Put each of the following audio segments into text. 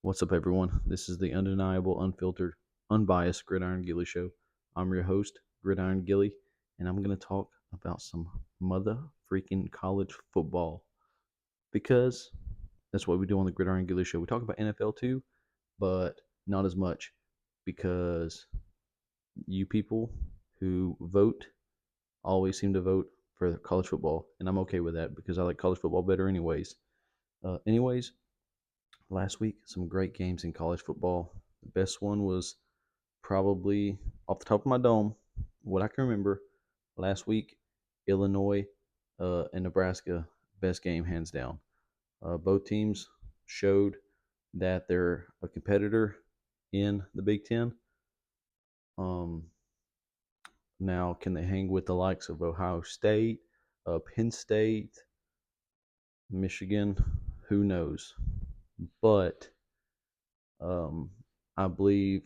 What's up, everyone? This is the undeniable, unfiltered, unbiased Gridiron Gilly Show. I'm your host, Gridiron Gilly, and I'm going to talk about some mother freaking college football because that's what we do on the Gridiron Gilly Show. We talk about NFL too, but not as much because you people who vote always seem to vote for college football, and I'm okay with that because I like college football better, anyways. Anyways, last week, some great games in college football. The best one was probably off the top of my dome, what I can remember last week, Illinois and Nebraska, best game hands down. Both teams showed that they're a competitor in the Big Ten. Um, Now, can they hang with the likes of Ohio State, Penn State, Michigan? Who knows? But um, I believe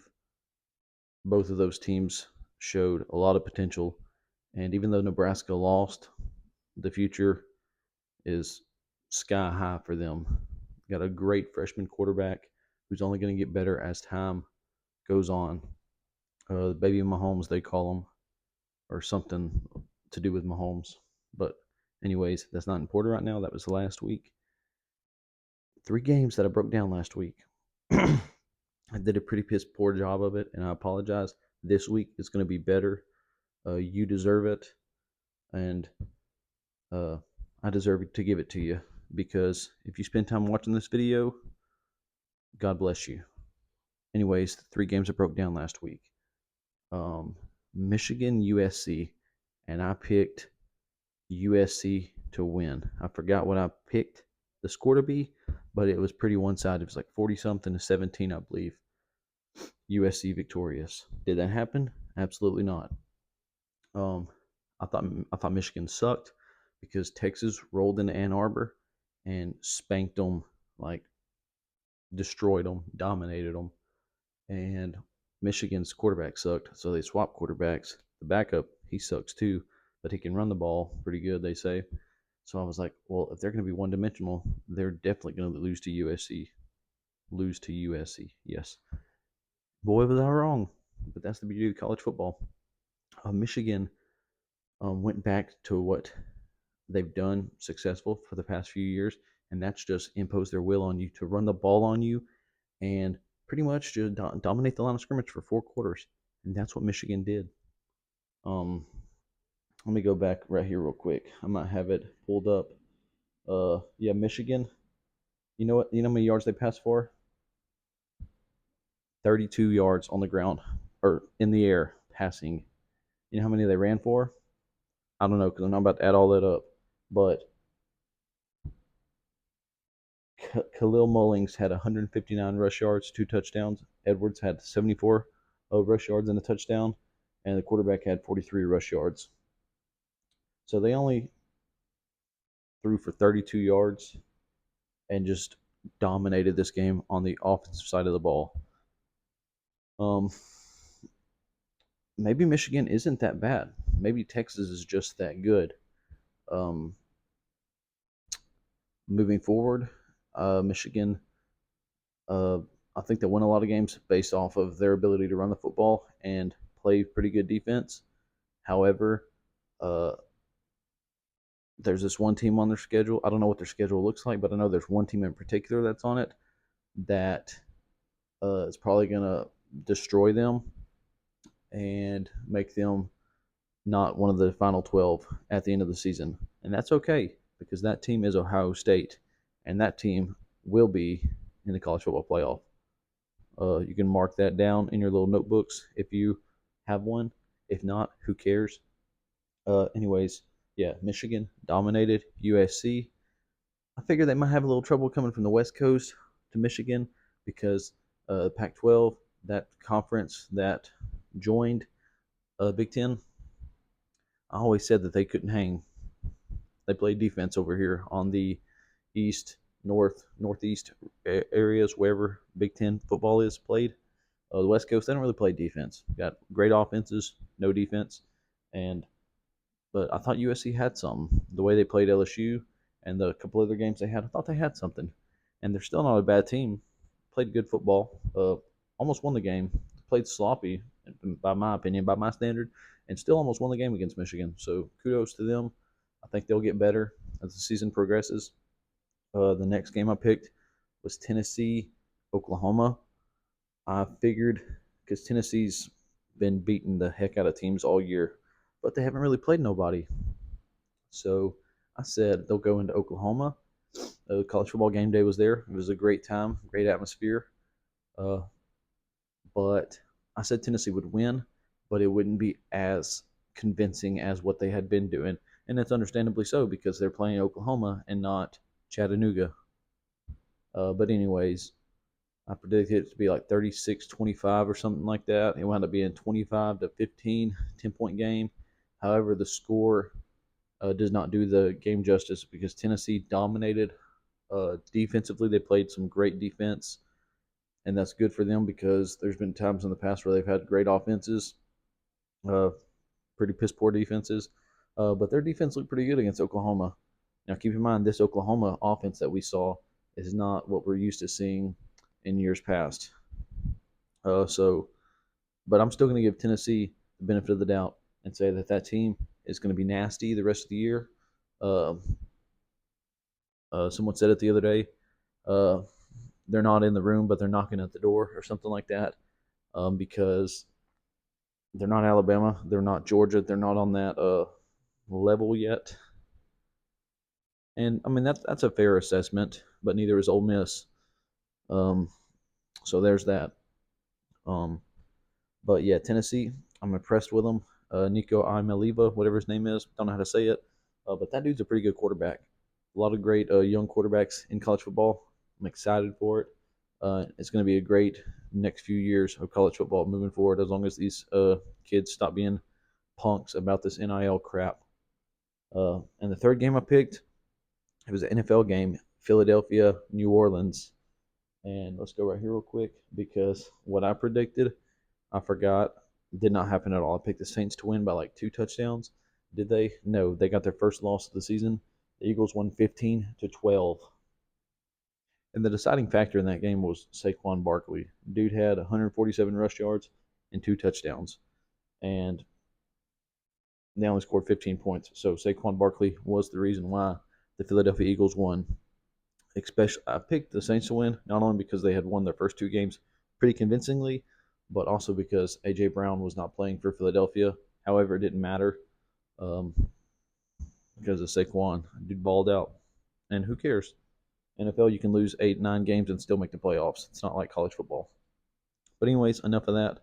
both of those teams showed a lot of potential. And even though Nebraska lost, the future is sky high for them. Got a great freshman quarterback who's only going to get better as time goes on. Baby Mahomes, they call him, or something to do with Mahomes. But, anyways, that's not important right now. That was last week. 3 games that I broke down last week. I did a pretty piss poor job of it, and I apologize. This week is going to be better. You deserve it, and uh, I deserve to give it to you because if you spend time watching this video, God bless you. Anyways, the 3 games I broke down last week. Um, Michigan, USC, and I picked USC to win. I forgot what I picked the score to be, but it was pretty one-sided. It was like 40 something to 17, I believe. USC victorious. Did that happen? Absolutely not. Um, I thought Michigan sucked because Texas rolled into Ann Arbor and spanked them, like destroyed them, dominated them, and Michigan's quarterback sucked, so they swapped quarterbacks. The backup, he sucks too, but he can run the ball pretty good, they say. So I was like, well, if they're going to be one-dimensional, they're definitely going to lose to USC. Lose to USC, yes. Boy, was I wrong. But that's the beauty of college football. Michigan went back to what they've done successful for the past few years, and that's just impose their will on you to run the ball on you and pretty much just dominate the line of scrimmage for 4 quarters. And that's what Michigan did. Um, Let me go back right here real quick. I might have it pulled up. Yeah, Michigan. You know what? You know how many yards they passed for? 32 yards on the ground or in the air passing. You know how many they ran for? I don't know because I'm not about to add all that up. But Khalil Mullings had 159 rush yards, 2 touchdowns. Edwards had 74 rush yards and a touchdown, and the quarterback had 43 rush yards. So they only threw for 32 yards and just dominated this game on the offensive side of the ball. Um, Maybe Michigan isn't that bad. Maybe Texas is just that good. Um, Moving forward, Michigan, uh, I think they win a lot of games based off of their ability to run the football and play pretty good defense. However, uh, there's this one team on their schedule. I don't know what their schedule looks like, but I know there's one team in particular that's on it that is probably going to destroy them and make them not one of the final 12 at the end of the season. And that's okay because that team is Ohio State, and that team will be in the college football playoff. You can mark that down in your little notebooks if you have one. If not, who cares? Anyways, yeah, Michigan dominated USC. I figure they might have a little trouble coming from the West Coast to Michigan because Pac-12, that conference that joined Big Ten, I always said that they couldn't hang. They played defense over here on the east, north, northeast areas, wherever Big Ten football is played. The West Coast, they don't really play defense. Got great offenses, no defense, and but I thought USC had some. The way they played LSU and the couple other games they had, I thought they had something, and they're still not a bad team. played good football. Almost won the game. Played sloppy, by my opinion, by my standard, and still almost won the game against Michigan. So kudos to them. I think they'll get better as the season progresses. The next game I picked was Tennessee, Oklahoma. I figured because Tennessee's been beating the heck out of teams all year, but they haven't really played nobody. So I said they'll go into Oklahoma. College football game day was there. It was a great time, great atmosphere. Uh, but I said Tennessee would win, but it wouldn't be as convincing as what they had been doing. And that's understandably so because they're playing Oklahoma and not Chattanooga. But, anyways, I predicted it to be like 36-25 or something like that. It wound up being 25-15, 10-point game. However, the score does not do the game justice because Tennessee dominated defensively. They played some great defense, and that's good for them because there's been times in the past where they've had great offenses, uh, pretty piss poor defenses, but their defense looked pretty good against Oklahoma. Now, keep in mind, this Oklahoma offense that we saw is not what we're used to seeing in years past. So, but I'm still going to give Tennessee the benefit of the doubt and say that that team is going to be nasty the rest of the year. Uh, Someone said it the other day. Uh, they're not in the room, but they're knocking at the door or something like that, because they're not Alabama, they're not Georgia, they're not on that level yet. And I mean that's a fair assessment, but neither is Ole Miss. Um, so there's that. Um, but yeah, Tennessee, I'm impressed with them. Nico Imaliva, whatever his name is, don't know how to say it, but that dude's a pretty good quarterback. A lot of great young quarterbacks in college football. I'm excited for it. It's going to be a great next few years of college football moving forward, as long as these kids stop being punks about this NIL crap. And the third game I picked, it was an NFL game, Philadelphia, New Orleans. And let's go right here real quick because what I predicted, I forgot, did not happen at all. I picked the Saints to win by like 2 touchdowns. Did they? No, they got their first loss of the season. The Eagles won 15-12. And the deciding factor in that game was Saquon Barkley. Dude had 147 rush yards and 2 touchdowns. And they only scored 15 points. So Saquon Barkley was the reason why the Philadelphia Eagles won. Especially, I picked the Saints to win not only because they had won their first 2 games pretty convincingly, but also because A.J. Brown was not playing for Philadelphia. However, it didn't matter um, because of Saquon. Dude balled out. And who cares? NFL, you can lose 8, 9 games and still make the playoffs. It's not like college football. But, anyways, enough of that.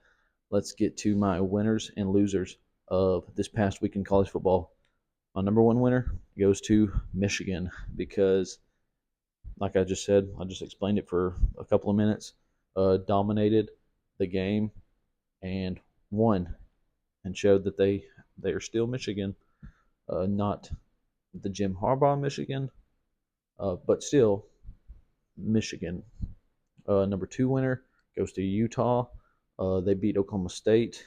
Let's get to my winners and losers of this past week in college football. My number one winner goes to Michigan because, like I just said, I just explained it for a couple of minutes, dominated the game and won and showed that they are still Michigan, not the Jim Harbaugh Michigan, but still Michigan. Number two winner goes to Utah. They beat Oklahoma State.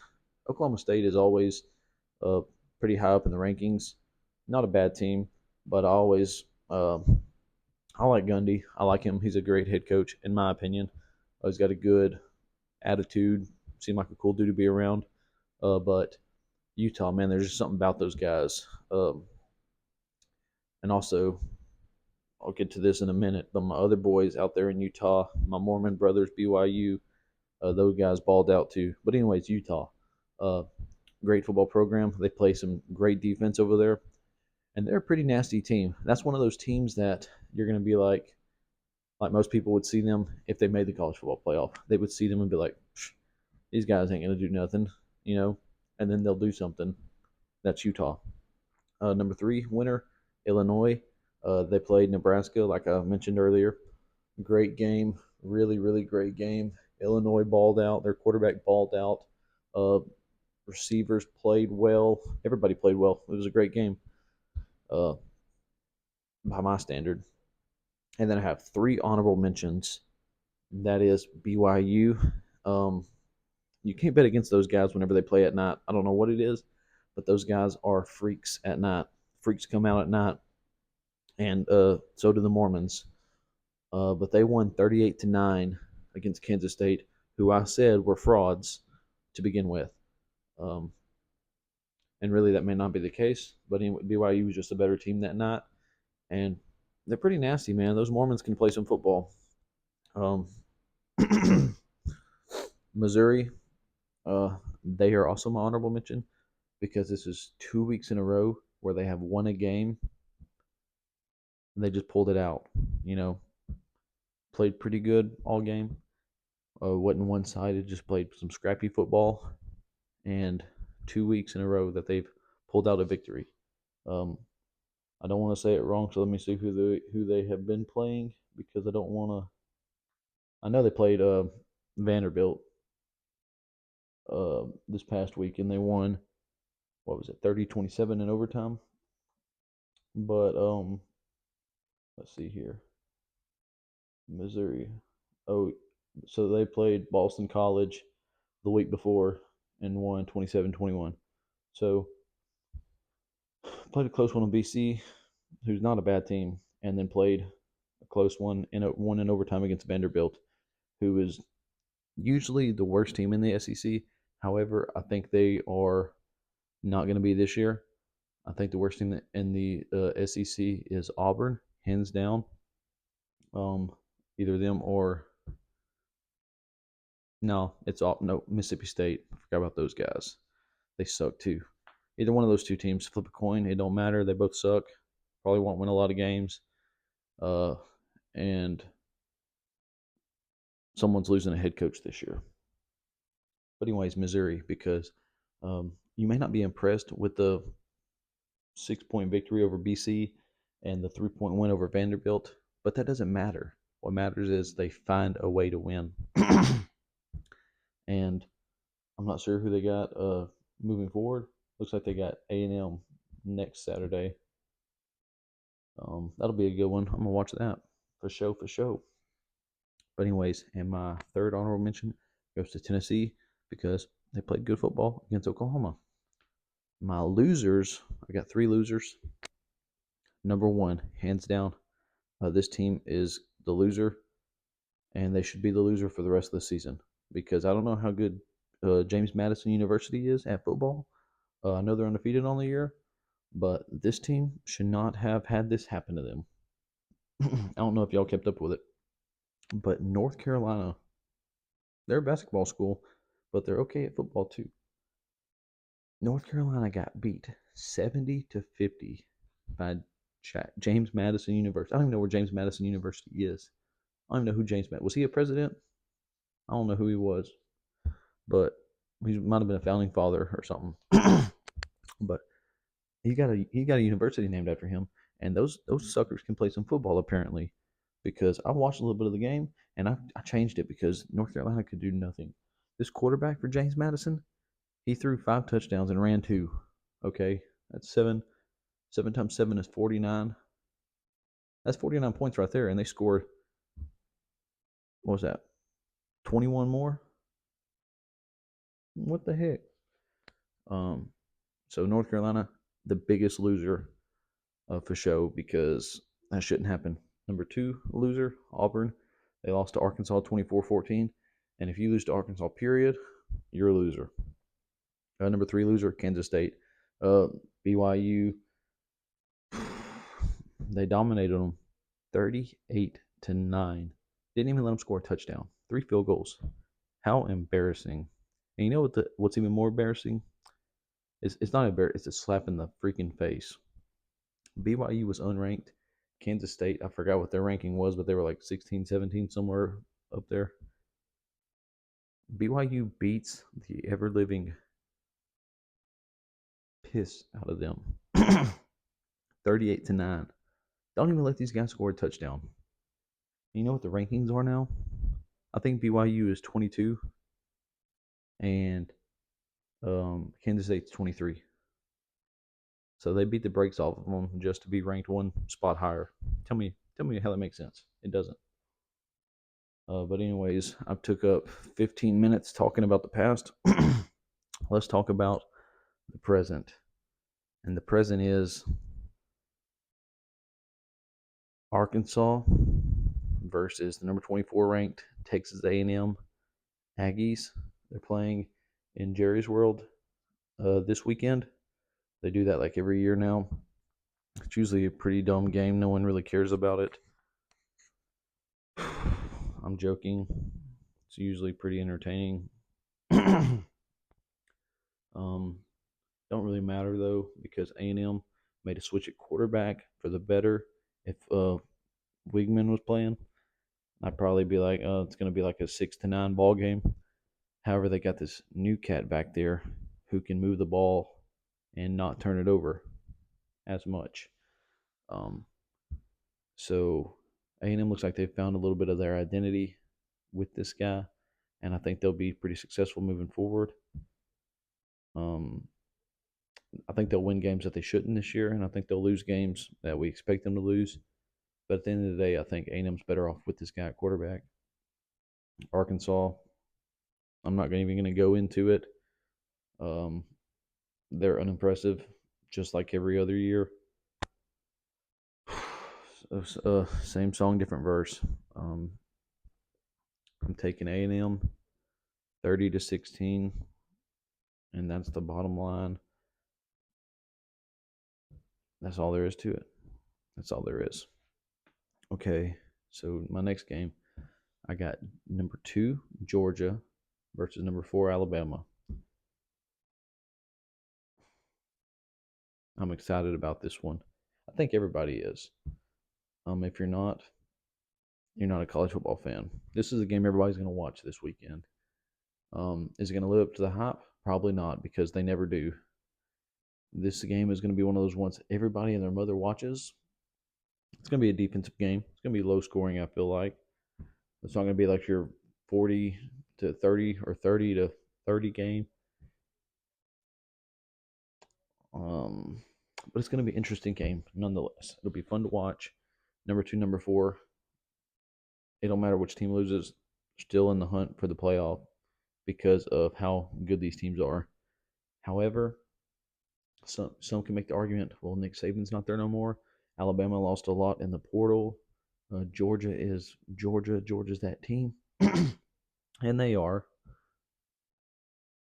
Oklahoma State is always uh, pretty high up in the rankings. Not a bad team, but I like Gundy. I like him. He's a great head coach, in my opinion. He's got a good attitude. Seemed like a cool dude to be around. But Utah, man, there's just something about those guys. And also, I'll get to this in a minute, but my other boys out there in Utah, my Mormon brothers, BYU, those guys balled out too. But anyways, Utah, uh, great football program. They play some great defense over there, and they're a pretty nasty team. That's one of those teams that you're going to be like most people would see them if they made the college football playoff. They would see them and be like, these guys ain't going to do nothing, you know, and then they'll do something. That's Utah. Number three winner, Illinois. They played Nebraska, like I mentioned earlier. Great game, really, really great game. Illinois balled out. Their quarterback balled out. Uh, Receivers played well. Everybody played well. It was a great game, uh, by my standard. And then I have three honorable mentions. That is BYU. Um, you can't bet against those guys whenever they play at night. I don't know what it is, but those guys are freaks at night. Freaks come out at night, and so do the Mormons. But they won 38-9 against Kansas State, who I said were frauds to begin with. Um, and really, that may not be the case, but anyway, BYU was just a better team that night. And they're pretty nasty, man. Those Mormons can play some football. Um, Missouri, they are also my honorable mention because this is 2 weeks in a row where they have won a game and they just pulled it out. You know, played pretty good all game. Wasn't one sided, just played some scrappy football. And 2 weeks in a row that they've pulled out a victory. Um, I don't want to say it wrong, so let me see who they have been playing because I don't want to. I know they played Vanderbilt this past week and they won. What was it, 30-27 in overtime? But let's see here. Missouri. Oh, so they played Boston College the week before and won 27-21. So played a close one on BC, who's not a bad team, and then played a close one in overtime against Vanderbilt, who is usually the worst team in the SEC. However, I think they are not going to be this year. I think the worst team in the SEC is Auburn, hands down. Either them or no, it's all no Mississippi State. I forgot about those guys. They suck too. Either one of those two teams, flip a coin. It don't matter. They both suck. Probably won't win a lot of games. And someone's losing a head coach this year. But anyways, Missouri, because you may not be impressed with the 6-point victory over BC and the 3-point win over Vanderbilt, but that doesn't matter. What matters is they find a way to win. And I'm not sure who they got moving forward. Looks like they got A&M next Saturday. That'll be a good one. I'm gonna watch that for show. But anyways, and my third honorable mention goes to Tennessee because they played good football against Oklahoma. My losers, I got 3 losers. Number 1, hands down, this team is the loser, and they should be the loser for the rest of the season because I don't know how good James Madison University is at football. I know they're undefeated on the year, but this team should not have had this happen to them. I don't know if y'all kept up with it, but North Carolina, they're a basketball school, but they're okay at football too. North Carolina got beat 70-50 by James Madison University. I don't even know where James Madison University is. I don't even know who James Madison was. He a president? I don't know who he was, but he might have been a founding father or something. But he got a university named after him, and those suckers can play some football apparently, because I watched a little bit of the game and I changed it because North Carolina could do nothing. This quarterback for James Madison, he threw 5 touchdowns and ran 2. Okay, that's 7. 7 times 7 is 49. That's 49 points right there, and they scored. What was that? 21 more. What the heck? So North Carolina, the biggest loser for show because that shouldn't happen. Number 2 loser, Auburn. They lost to Arkansas 24-14. And if you lose to Arkansas, period, you're a loser. Number 3 loser, Kansas State. BYU, they dominated them 38-9. Didn't even let them score a touchdown. 3 field goals. How embarrassing. And you know what's even more embarrassing? It's not embarrassing. It's a slap in the freaking face. BYU was unranked. Kansas State, I forgot what their ranking was, but they were like 16, 17, somewhere up there. BYU beats the ever-living piss out of them. 38-9. Don't even let these guys score a touchdown. You know what the rankings are now? I think BYU is 22 and Kansas State's 23. So they beat the brakes off of them just to be ranked one spot higher. Tell me how that makes sense. It doesn't. But anyways, I took up 15 minutes talking about the past. Let's talk about the present. And the present is Arkansas versus the number 24 ranked Texas A&M Aggies. They're playing in Jerry's World this weekend. They do that like every year now. It's usually a pretty dumb game. No one really cares about it. I'm joking. It's usually pretty entertaining. um, don't really matter though because A&M made a switch at quarterback for the better. If Wigman was playing, I'd probably be like, oh, it's going to be like a 6-9 ball game. However, they got this new cat back there who can move the ball and not turn it over as much. Um, so A&M looks like they've found a little bit of their identity with this guy, and I think they'll be pretty successful moving forward. Um, I think they'll win games that they shouldn't this year, and I think they'll lose games that we expect them to lose. But at the end of the day, I think A&M's better off with this guy at quarterback. Arkansas, I'm not even going to go into it. Um, they're unimpressive, just like every other year. Same song, different verse. I'm taking A&M 30-16, and that's the bottom line. That's all there is to it. That's all there is. Okay, so my next game, I got number 2 Georgia versus number 4 Alabama. I'm excited about this one. I think everybody is. If you're not a college football fan. This is a game everybody's going to watch this weekend. Is it going to live up to the hype? Probably not, because they never do. This game is going to be one of those ones everybody and their mother watches. It's going to be a defensive game. It's going to be low scoring, I feel like. It's not going to be like your 40-30 or 30-30 game. But it's going to be an interesting game nonetheless. It'll be fun to watch. Number 2, number 4. It don't matter which team loses. Still in the hunt for the playoff because of how good these teams are. However, some can make the argument, well, Nick Saban's not there no more. Alabama lost a lot in the portal. Georgia's that team, and they are.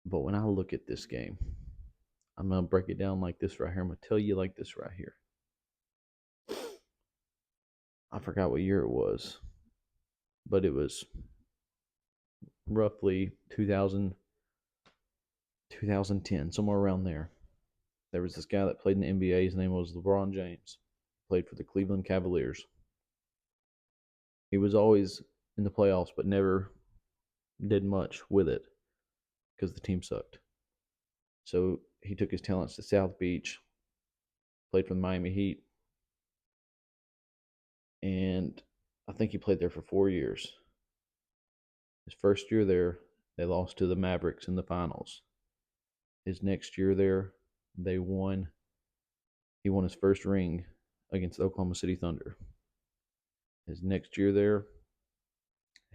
But when I look at this game, I'm gonna break it down like this right here. I'm gonna tell you like this right here. I forgot what year it was, but it was roughly 2010, somewhere around there. There was this guy that played in the NBA. His name was LeBron James. Played for the Cleveland Cavaliers. He was always in the playoffs, but never did much with it because the team sucked. So he took his talents to South Beach, played for the Miami Heat, and I think he played there for 4 years. His first year there, they lost to the Mavericks in the finals. His next year there, they won. He won his first ring against the Oklahoma City Thunder. His next year there,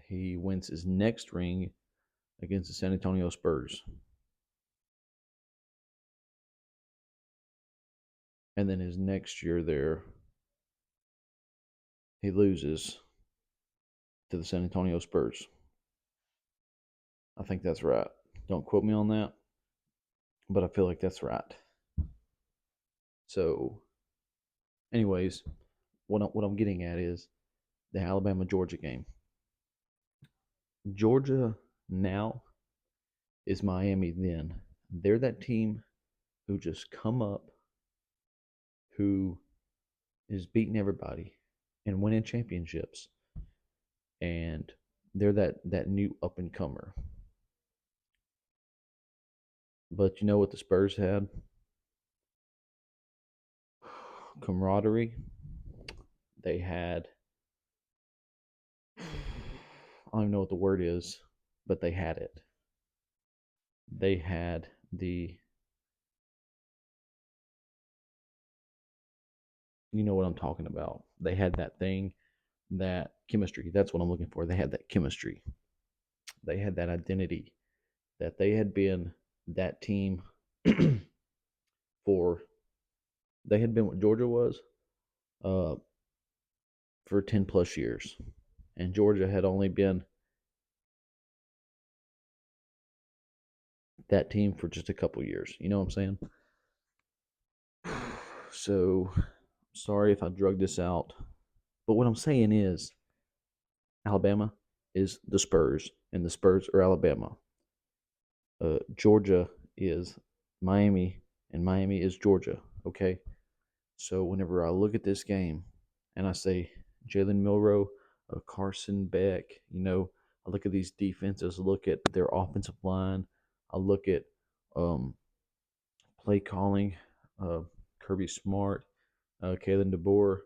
he wins his next ring against the San Antonio Spurs. And then his next year there, he loses to the San Antonio Spurs. I think that's right. Don't quote me on that, but I feel like that's right. So, anyways, what I'm getting at is the Alabama-Georgia game. Georgia now is Miami then. They're that team who just come up, who is beating everybody and winning championships. And they're that new up and comer. But you know what the Spurs had? Camaraderie. They had, I don't even know what the word is, but they had it. They had you know what I'm talking about. They had that thing, that chemistry. That's what I'm looking for. They had that chemistry. They had that identity that they had been that team for, they had been what Georgia was uh, for 10 plus years. And Georgia had only been that team for just a couple years. You know what I'm saying? So sorry if I drug this out, but what I'm saying is Alabama is the Spurs, and the Spurs are Alabama. Georgia is Miami, and Miami is Georgia. Okay, so whenever I look at this game and I say Jalen Milroe, Carson Beck, I look at these defenses, look at their offensive line, I look at um, play calling, uh, Kirby Smart, Kalen DeBoer.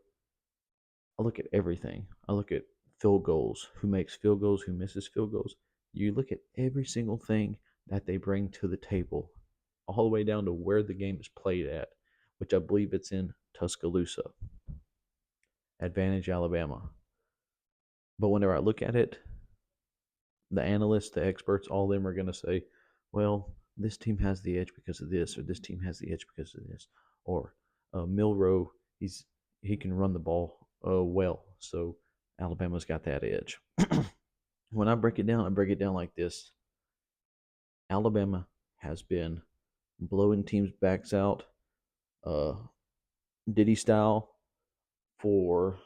I look at everything. I look at field goals, who makes field goals, who misses field goals. You look at every single thing that they bring to the table, all the way down to where the game is played at, which I believe it's in Tuscaloosa. Advantage Alabama. But whenever I look at it, the analysts, the experts, all of them are going to say, well, this team has the edge because of this, or this team has the edge because of this, or Milroe, he can run the ball well, so Alabama's got that edge. When I break it down, I break it down like this: Alabama has been blowing teams' backs out, uh, Diddy style, for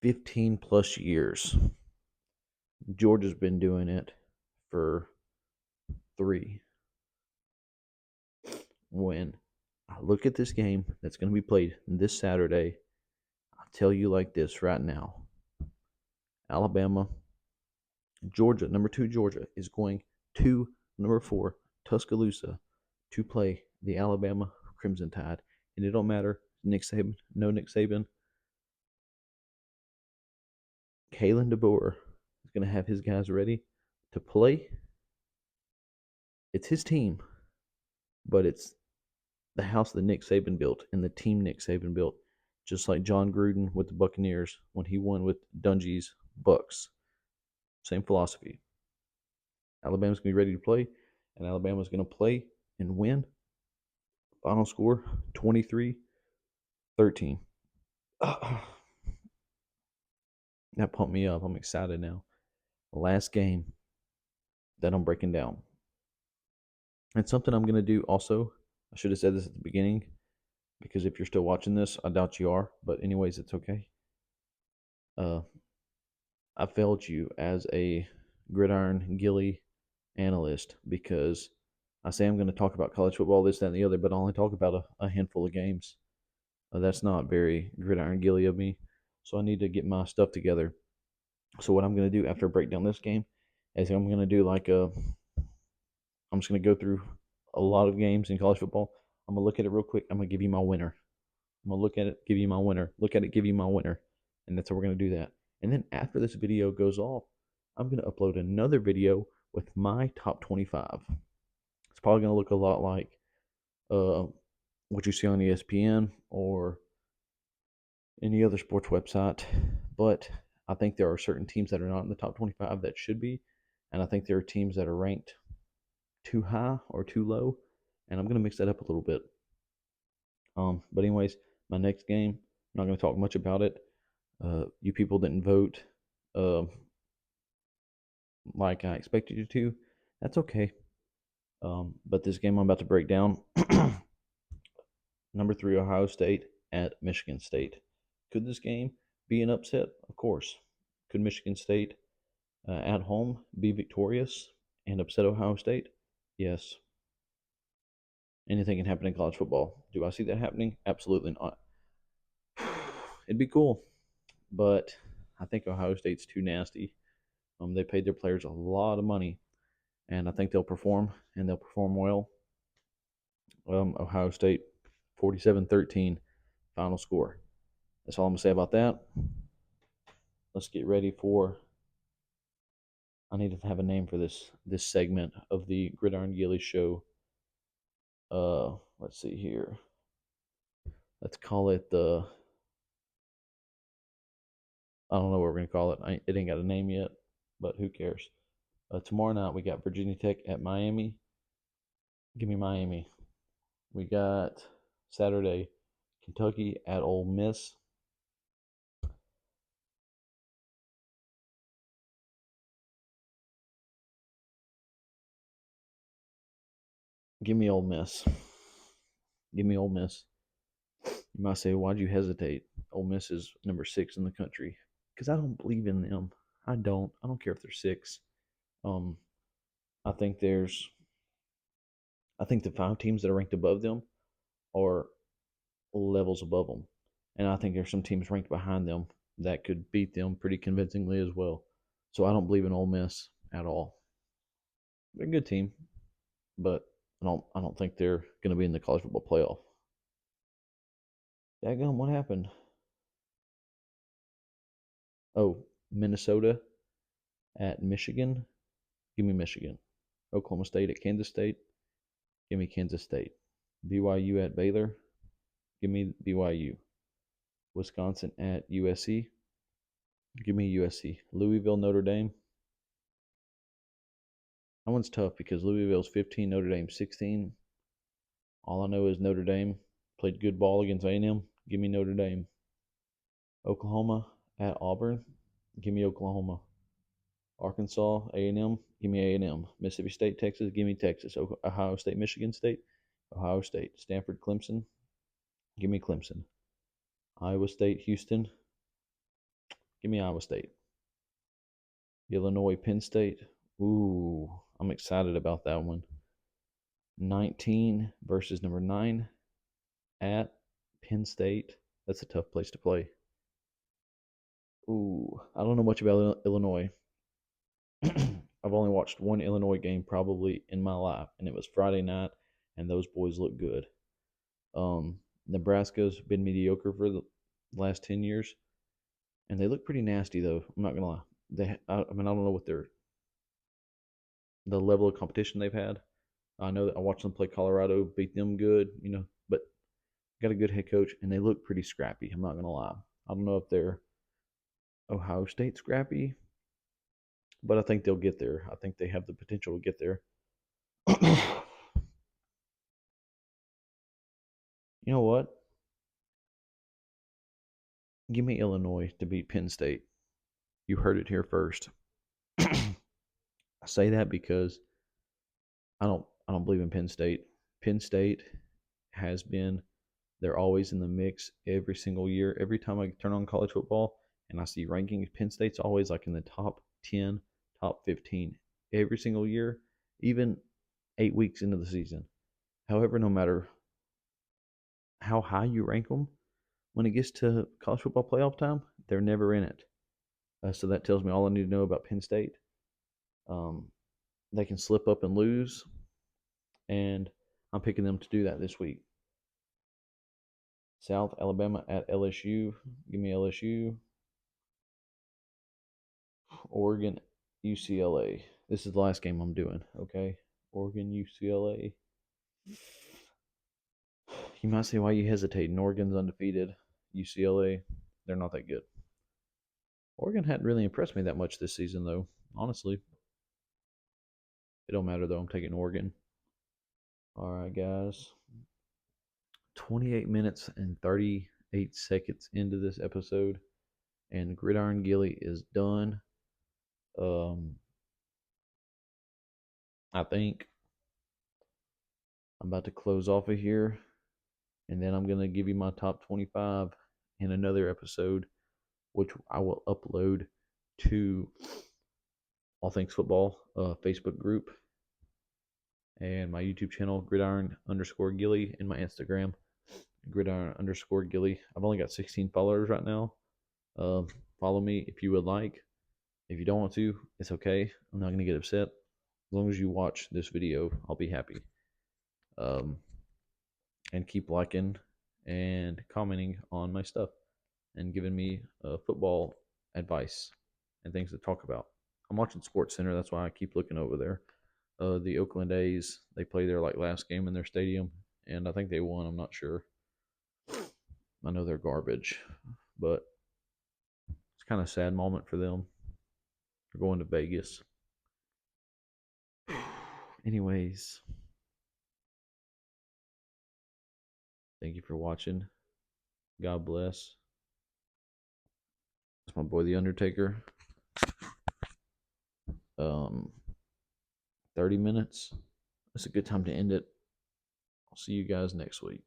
15 plus years. Georgia's been doing it for 3. When I look at this game that's going to be played this Saturday, I'll tell you like this right now: Alabama, Georgia, number 2 Georgia, is going to number 4 Tuscaloosa to play the Alabama Crimson Tide. And it don't matter, Nick Saban, no Nick Saban. Kalen DeBoer is going to have his guys ready to play. It's his team, but it's the house that Nick Saban built and the team Nick Saban built, just like John Gruden with the Buccaneers when he won with Dungy's Bucks. Same philosophy. Alabama's going to be ready to play, and Alabama's going to play and win. Final score 23-13. That pumped me up. I'm excited now. The last game that I'm breaking down. And something I'm going to do also, I should have said this at the beginning, because if you're still watching this, I doubt you are. But anyways, it's okay. I failed you as a gridiron gilly analyst because I say I'm going to talk about college football, this, that, and the other, but I only talk about a handful of games. That's not very gridiron gilly of me. So I need to get my stuff together. So what I'm going to do after I break down this game is I'm going to do I'm just going to go through a lot of games in college football. I'm going to look at it real quick. I'm going to give you my winner. I'm going to look at it, give you my winner. Look at it, give you my winner. And that's how we're going to do that. And then after this video goes off, I'm going to upload another video with my top 25. It's probably going to look a lot like what you see on ESPN or any other sports website. But I think there are certain teams that are not in the top 25 that should be. And I think there are teams that are ranked too high or too low. And I'm going to mix that up a little bit. But anyways, my next game, I'm not going to talk much about it. You people didn't vote like I expected you to. That's okay. But this game I'm about to break down, number 3 Ohio State at Michigan State. Could this game be an upset? Of course. Could Michigan State at home be victorious and upset Ohio State? Yes. Anything can happen in college football. Do I see that happening? Absolutely not. It'd be cool, but I think Ohio State's too nasty. They paid their players a lot of money, and I think they'll perform, and they'll perform well. Ohio State 47-13 final score. That's all I'm going to say about that. Let's get ready for. I need to have a name for this segment of the Gridiron Gilly Show. Let's see here. Let's call it the. I don't know what we're going to call it. It ain't got a name yet, but who cares? Tomorrow night we got Virginia Tech at Miami. Give me Miami. We got Saturday Kentucky at Ole Miss. Give me Ole Miss. Give me Ole Miss. You might say, why'd you hesitate? Ole Miss is number 6 in the country. Because I don't believe in them. I don't. I don't care if they're 6. Um, I think there's. I think the 5 teams that are ranked above them are levels above them, and I think there's some teams ranked behind them that could beat them pretty convincingly as well. So I don't believe in Ole Miss at all. They're a good team, but I don't think they're going to be in the college football playoff. Daggum, what happened? Oh, Minnesota at Michigan. Give me Michigan. Oklahoma State at Kansas State. Give me Kansas State. BYU at Baylor. Give me BYU. Wisconsin at USC. Give me USC. Louisville, Notre Dame. That one's tough because Louisville's 15, Notre Dame 16. All I know is Notre Dame played good ball against A&M. Give me Notre Dame. Oklahoma at Auburn. Give me Oklahoma. Arkansas, A&M. Give me A&M. Mississippi State, Texas. Give me Texas. Ohio State, Michigan State. Ohio State. Stanford, Clemson. Give me Clemson. Iowa State, Houston. Give me Iowa State. Illinois, Penn State. Ooh, I'm excited about that one. 19 versus number 9 at Penn State. That's a tough place to play. Ooh, I don't know much about Illinois. I've only watched one Illinois game probably in my life, and it was Friday night, and those boys look good. Nebraska's been mediocre for the last 10 years, and they look pretty nasty though. I'm not gonna lie. I don't know what the level of competition they've had. I know that I watched them play Colorado, beat them good, but got a good head coach, and they look pretty scrappy. I'm not gonna lie. I don't know if they're Ohio State scrappy, but I think they'll get there. I think they have the potential to get there. You know what? Give me Illinois to beat Penn State. You heard it here first. I say that because I don't believe in Penn State. Penn State has been they're always in the mix every single year. Every time I turn on college football and I see rankings, Penn State's always like in the top 10, top 15 every single year, even 8 weeks into the season. However, no matter how high you rank them, when it gets to college football playoff time, they're never in it. So that tells me all I need to know about Penn State. Um, they can slip up and lose, and I'm picking them to do that this week. South Alabama at LSU. Give me LSU. Oregon, UCLA. This is the last game I'm doing, okay? Oregon, UCLA. You might say, why are you hesitating? Oregon's undefeated. UCLA, they're not that good. Oregon hadn't really impressed me that much this season, though. Honestly, it don't matter though. I'm taking Oregon. All right, guys. 28 minutes and 38 seconds into this episode, and Gridiron Gilly is done. I think I'm about to close off of here, and then I'm gonna give you my top 25 in another episode, which I will upload to All Things Football Facebook group and my YouTube channel, Gridiron_Gilly, and my Instagram, Gridiron_Gilly. I've only got 16 followers right now. Follow me if you would like. If you don't want to, it's okay. I'm not going to get upset. As long as you watch this video, I'll be happy. And keep liking and commenting on my stuff and giving me football advice and things to talk about. I'm watching Sports Center. That's why I keep looking over there. The Oakland A's, they play their last game in their stadium, and I think they won. I'm not sure. I know they're garbage, but it's kind of a sad moment for them. They're going to Vegas. Anyways, thank you for watching. God bless. That's my boy, The Undertaker. 30 minutes. That's a good time to end it. I'll see you guys next week.